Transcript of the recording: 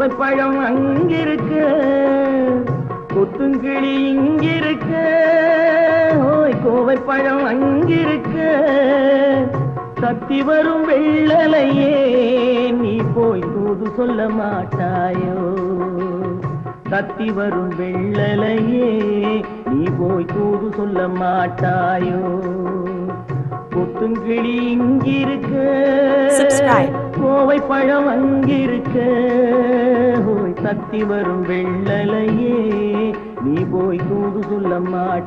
கோவை பழம் அங்கிருக்க, கொத்துங்கிளி இங்கிருக்க, ஓய் கோவை பழம் அங்கிருக்க, தத்தி வரும் வெள்ளலையே நீ போய் தூது சொல்ல மாட்டாயோ? தத்தி வரும் வெள்ளலையே நீ போய் தூது சொல்ல மாட்டாயோ? கொத்துங்கிளி இங்கிருக்க, கோவை பழம் அங்கிருக்க, ஓய் தத்தி வரும் வெள்ளலையே நீ போய் தூது சொல்ல மாட்டாயோ?